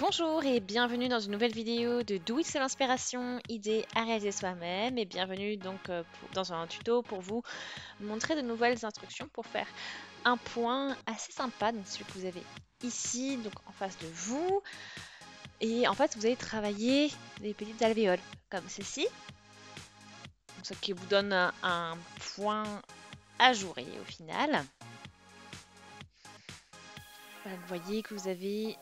Bonjour et bienvenue dans une nouvelle vidéo de Do It C'est l'inspiration, idée à réaliser soi-même et bienvenue donc dans un tuto pour vous montrer de nouvelles instructions pour faire un point assez sympa, donc celui que vous avez ici, donc en face de vous. Et en fait vous allez travailler des petites alvéoles comme ceci, donc ce qui vous donne un point ajouré au final. Voilà, vous voyez que vous avez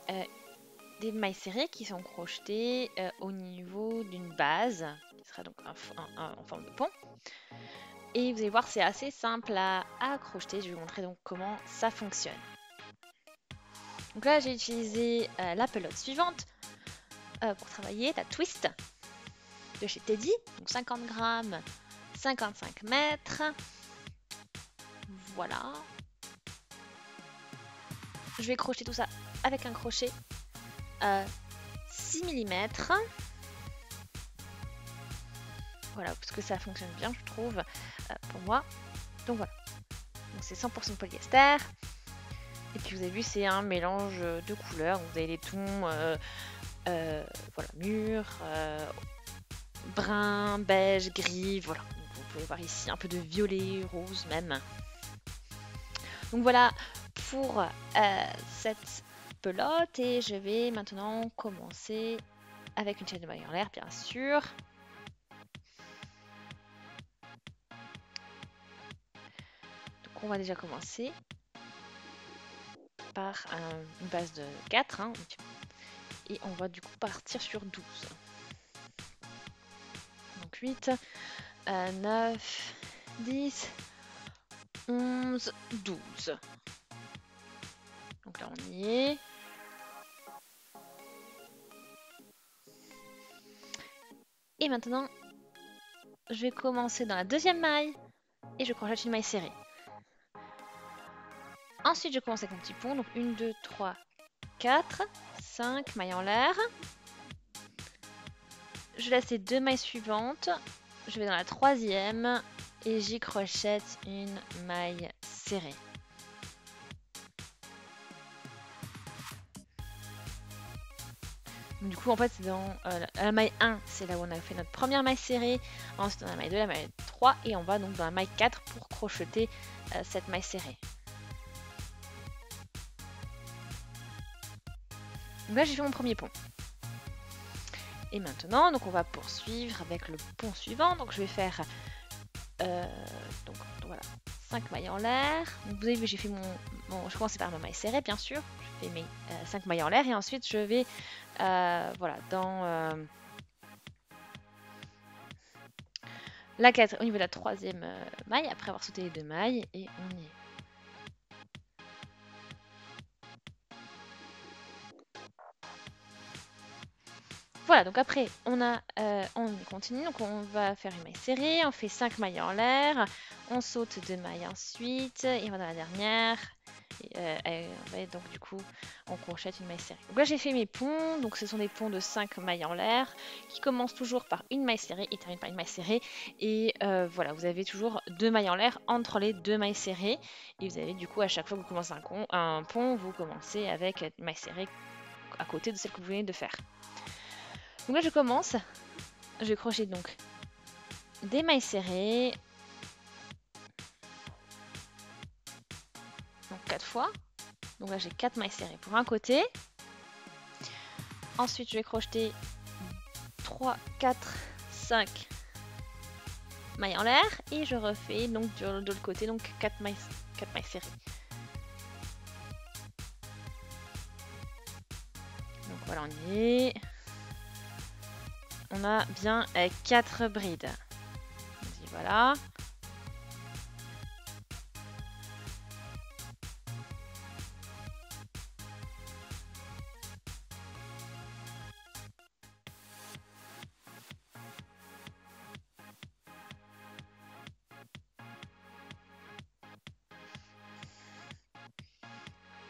des mailles serrées qui sont crochetées au niveau d'une base, qui sera donc en forme de pont. Et vous allez voir, c'est assez simple à crocheter. Je vais vous montrer donc comment ça fonctionne. Donc là, j'ai utilisé la pelote suivante pour travailler, la twist de chez Teddy. Donc 50 grammes, 55 mètres. Voilà. Je vais crocheter tout ça avec un crochet 6 mm. Voilà, parce que ça fonctionne bien, je trouve, pour moi. Donc voilà. Donc c'est 100% polyester. Et puis vous avez vu, c'est un mélange de couleurs. Donc vous avez les tons voilà, mûrs, brun, beige, gris. Voilà. Donc vous pouvez voir ici un peu de violet, rose même. Donc voilà pour cette pelote. Et je vais maintenant commencer avec une chaîne de mailles en l'air, bien sûr. Donc on va déjà commencer par une base de 4. Hein, et on va du coup partir sur 12. Donc 8, 9, 10, 11, 12. Donc là on y est. Et maintenant, je vais commencer dans la deuxième maille et je crochète une maille serrée. Ensuite, je commence avec mon petit pont. Donc 1, 2, 3, 4, 5 mailles en l'air. Je laisse les deux mailles suivantes. Je vais dans la troisième et j'y crochète une maille serrée. Donc, du coup, en fait, c'est dans la maille 1, c'est là où on a fait notre première maille serrée. Ensuite, dans la maille 2, la maille 3 et on va donc dans la maille 4 pour crocheter cette maille serrée. Donc là, j'ai fait mon premier pont. Et maintenant, donc on va poursuivre avec le pont suivant. Donc je vais faire donc voilà, 5 mailles en l'air. Vous avez vu, j'ai fait je commence par ma maille serrée, bien sûr. Je fais mes 5 mailles en l'air et ensuite je vais voilà, dans au niveau de la troisième maille, après avoir sauté les deux mailles, et on y est. Voilà, donc après, on continue, donc on va faire une maille serrée, on fait 5 mailles en l'air, on saute 2 mailles ensuite, et on va dans la dernière, et donc du coup, on crochette une maille serrée. Donc là, j'ai fait mes ponts, donc ce sont des ponts de 5 mailles en l'air, qui commencent toujours par une maille serrée et terminent par une maille serrée, et voilà, vous avez toujours 2 mailles en l'air entre les 2 mailles serrées, et vous avez du coup, à chaque fois que vous commencez un pont, vous commencez avec une maille serrée à côté de celle que vous venez de faire. Donc là je commence, je vais crocheter donc des mailles serrées, donc 4 fois, donc là j'ai 4 mailles serrées pour un côté, ensuite je vais crocheter 3, 4, 5 mailles en l'air et je refais donc de l'autre côté donc 4 mailles serrées. Donc voilà, on y est. On a bien 4 brides. Voilà.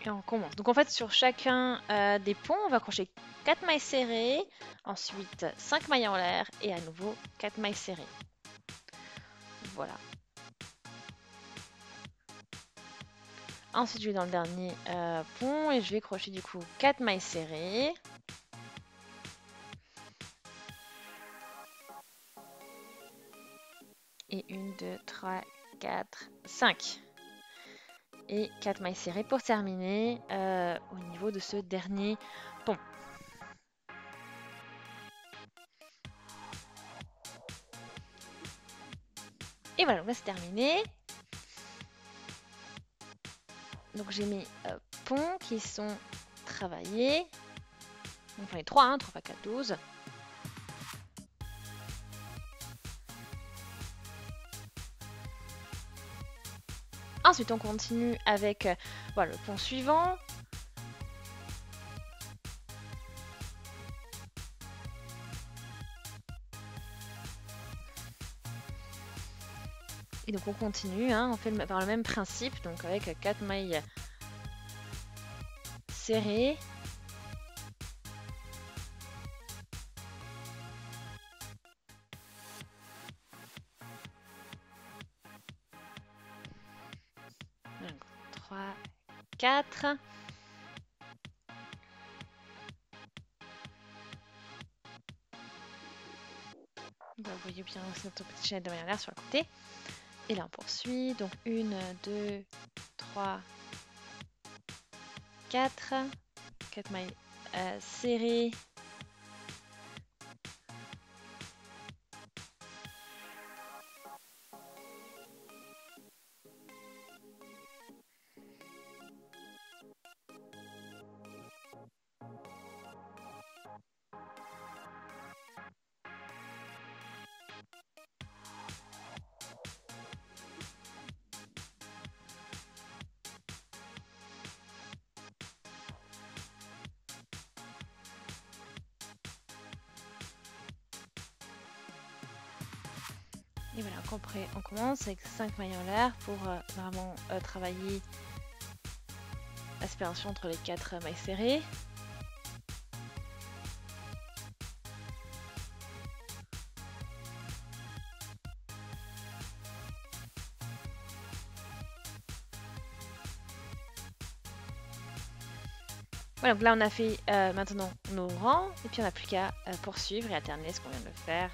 Et on commence. Donc en fait sur chacun des ponts, on va crocheter 4 mailles serrées, ensuite 5 mailles en l'air et à nouveau 4 mailles serrées. Voilà. Ensuite je vais dans le dernier pont et je vais crocheter du coup 4 mailles serrées. Et 1, 2, 3, 4, 5. Et 4 mailles serrées pour terminer au niveau de ce dernier pont. Et voilà, donc là c'est terminé. Donc j'ai mes ponts qui sont travaillés. Donc j'en ai 3, hein, 3 x 4, 12. Ensuite on continue avec voilà, le pont suivant. Et donc on continue, hein, on fait par le même principe, donc avec 4 mailles serrées. Donc, 3, 4. Vous voyez bien notre petite chaîne de mailles en l'air sur le côté. Et là on poursuit, donc 1, 2, 3, 4. 4 mailles serrées. Et voilà, on commence avec 5 mailles en l'air pour vraiment travailler la séparation entre les 4 mailles serrées. Voilà, donc là on a fait maintenant nos rangs et puis on n'a plus qu'à poursuivre et à terminer ce qu'on vient de faire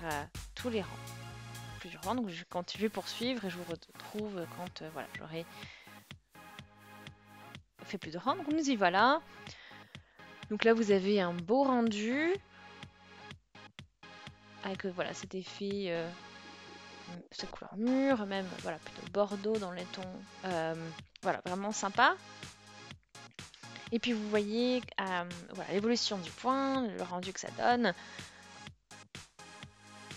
tous les rangs. Plusieurs rangs, donc je vais poursuivre et je vous retrouve quand voilà, j'aurai fait plus de rangs. Donc nous y voilà. Donc là vous avez un beau rendu avec voilà cet effet, cette couleur mûre, même voilà plutôt bordeaux dans les tons, voilà vraiment sympa. Et puis vous voyez voilà, l'évolution du point, le rendu que ça donne.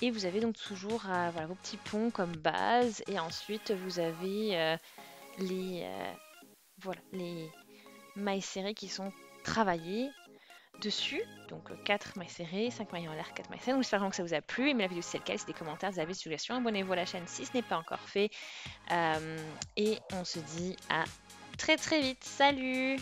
Et vous avez donc toujours voilà, vos petits ponts comme base. Et ensuite vous avez voilà, les mailles serrées qui sont travaillées dessus. Donc 4 mailles serrées, 5 mailles en l'air, 4 mailles serrées. Donc j'espère que ça vous a plu. Aimez la vidéo si c'est le cas, laissez des commentaires, des avis, des suggestions. Abonnez-vous à la chaîne si ce n'est pas encore fait. Et on se dit à très très vite. Salut!